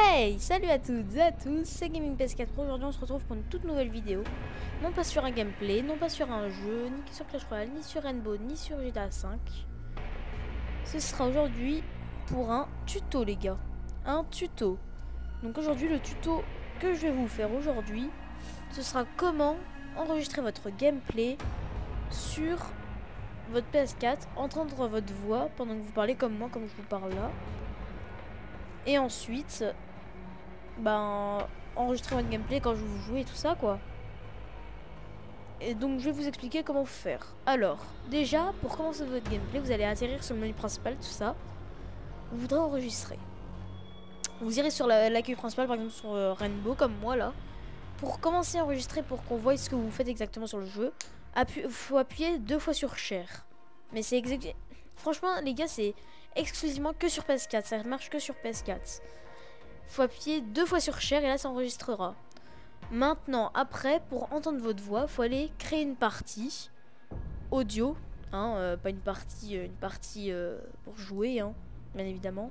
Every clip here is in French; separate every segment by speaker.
Speaker 1: Hey, salut à toutes et à tous, c'est Gaming PS4 Pro. Aujourd'hui on se retrouve pour une toute nouvelle vidéo. Non pas sur un gameplay, non pas sur un jeu, ni sur Clash Royale, ni sur Rainbow, ni sur GTA 5. Ce sera aujourd'hui pour un tuto les gars. Un tuto. Donc aujourd'hui le tuto que je vais vous faire aujourd'hui, ce sera comment enregistrer votre gameplay sur votre PS4, entendre votre voix pendant que vous parlez comme moi, comme je vous parle là. Et ensuite, enregistrer votre gameplay quand je vous joue et tout ça quoi. Et donc je vais vous expliquer comment faire. Alors, déjà, pour commencer votre gameplay, vous allez atterrir sur le menu principal, tout ça. Vous voudrez enregistrer. Vous irez sur l'accueil principal, par exemple sur Rainbow, comme moi là. Pour commencer à enregistrer, pour qu'on voie ce que vous faites exactement sur le jeu, faut appuyer 2 fois sur Share. Mais c'est franchement les gars, c'est exclusivement que sur PS4, ça marche que sur PS4. Faut appuyer 2 fois sur Share et là ça enregistrera. Maintenant, après, pour entendre votre voix, faut aller créer une partie audio, hein, pas une partie pour jouer, hein, bien évidemment.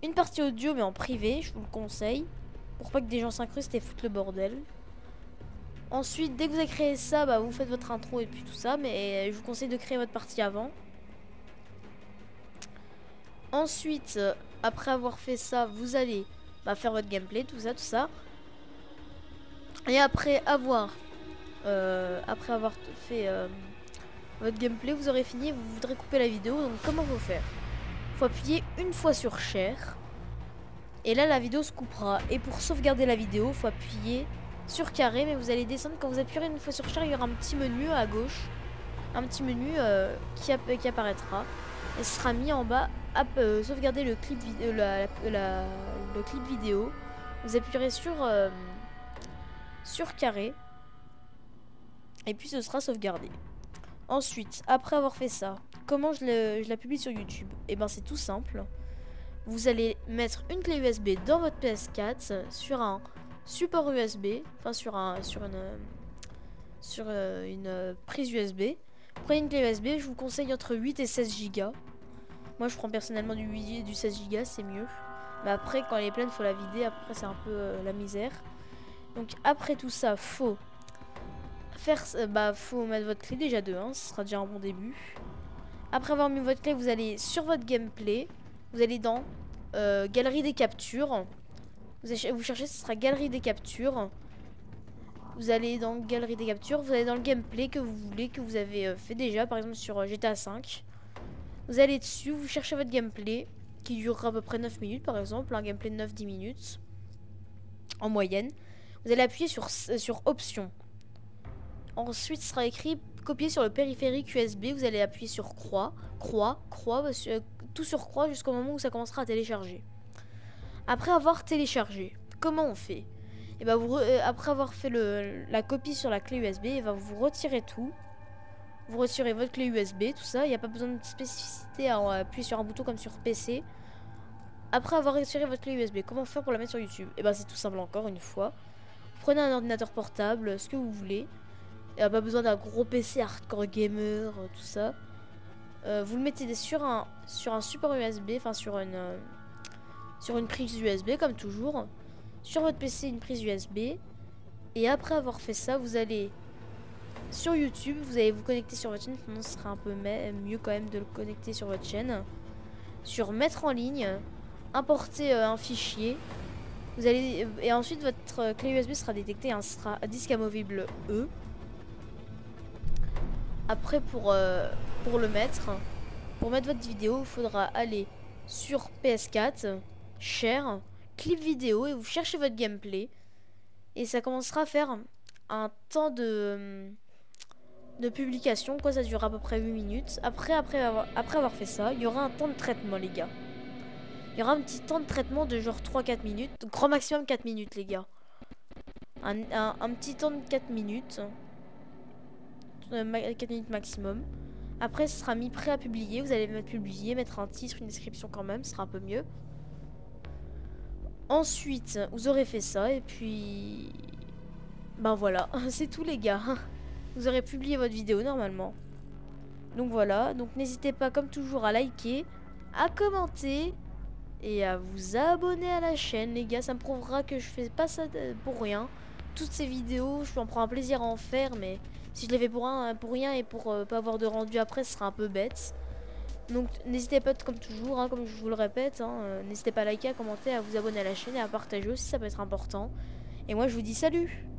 Speaker 1: Une partie audio, mais en privé, je vous le conseille, pour pas que des gens s'incrustent et foutent le bordel. Ensuite, dès que vous avez créé ça, vous faites votre intro et puis tout ça, mais je vous conseille de créer votre partie avant. Ensuite, après avoir fait ça, vous allez faire votre gameplay, tout ça, tout ça. Et après avoir fait votre gameplay, vous aurez fini et vous voudrez couper la vidéo. Donc comment faut faire? Faut appuyer une fois sur Share. Et là la vidéo se coupera. Et pour sauvegarder la vidéo, faut appuyer sur carré. Mais vous allez descendre. Quand vous appuyerez une fois sur Share, il y aura un petit menu à gauche. Un petit menu qui apparaîtra. Et ce sera mis en bas. Sauvegarder le clip vidéo. Le clip vidéo. Vous appuierez sur carré. Et puis ce sera sauvegardé. Ensuite, après avoir fait ça, comment je la publie sur YouTube? Et ben c'est tout simple. Vous allez mettre une clé USB dans votre PS4 sur un support USB, enfin sur une prise USB. Prenez une clé USB, je vous conseille entre 8 et 16 Go. Moi je prends personnellement du 8 et du 16 Go, c'est mieux. Mais après quand elle est pleine, faut la vider, après c'est un peu la misère. Donc après tout ça, faut mettre votre clé déjà de 1, ce sera déjà un bon début. Après avoir mis votre clé, vous allez sur votre gameplay, vous allez dans galerie des captures. Vous cherchez, ce sera galerie des captures. Vous allez dans galerie des captures, vous allez dans le gameplay que vous voulez, que vous avez fait déjà, par exemple sur GTA 5. Vous allez dessus, vous cherchez votre gameplay qui durera à peu près 9 minutes par exemple, un gameplay de 9-10 minutes en moyenne. Vous allez appuyer sur options. Ensuite, ce sera écrit copier sur le périphérique USB. Vous allez appuyer sur croix, tout sur croix jusqu'au moment où ça commencera à télécharger. Après avoir téléchargé, comment on fait? Et après avoir fait la copie sur la clé USB, vous retirez tout. Vous retirez votre clé USB, tout ça. Il n'y a pas besoin de spécificité à appuyer sur un bouton comme sur PC. Après avoir retiré votre clé USB, comment faire pour la mettre sur YouTube? Et c'est tout simple encore une fois. Vous prenez un ordinateur portable, ce que vous voulez. Il n'y a pas besoin d'un gros PC hardcore gamer, tout ça. Vous le mettez sur un support USB, enfin sur une prise USB comme toujours. Sur votre PC, une prise USB. Et après avoir fait ça, vous allez sur YouTube, vous allez vous connecter sur votre chaîne. Sinon, ce serait un peu mieux quand même de le connecter sur votre chaîne. Sur mettre en ligne, importer un fichier. Et ensuite, votre clé USB sera détectée, ce sera disque amovible E. Après pour le mettre, pour mettre votre vidéo, il faudra aller sur PS4, Share, clip vidéo et vous cherchez votre gameplay. Et ça commencera à faire un temps de publication, quoi, ça dure à peu près 8 minutes. Après avoir fait ça, il y aura un temps de traitement les gars. Il y aura un petit temps de traitement de genre 3-4 minutes, grand maximum 4 minutes les gars. Un petit temps de 4 minutes. 4 minutes maximum. Après, ce sera mis prêt à publier. Vous allez mettre publier, mettre un titre, une description quand même, ce sera un peu mieux. Ensuite, vous aurez fait ça et puis... voilà, c'est tout les gars. Vous aurez publié votre vidéo normalement. Donc voilà, donc n'hésitez pas comme toujours à liker, à commenter et à vous abonner à la chaîne, les gars. Ça me prouvera que je fais pas ça pour rien. Toutes ces vidéos, je m'en prends un plaisir à en faire, mais si je les fais pour rien et pour pas avoir de rendu après, ce sera un peu bête. Donc n'hésitez pas, comme toujours, hein, comme je vous le répète, hein, n'hésitez pas à liker, à commenter, à vous abonner à la chaîne et à partager aussi, ça peut être important. Et moi je vous dis salut!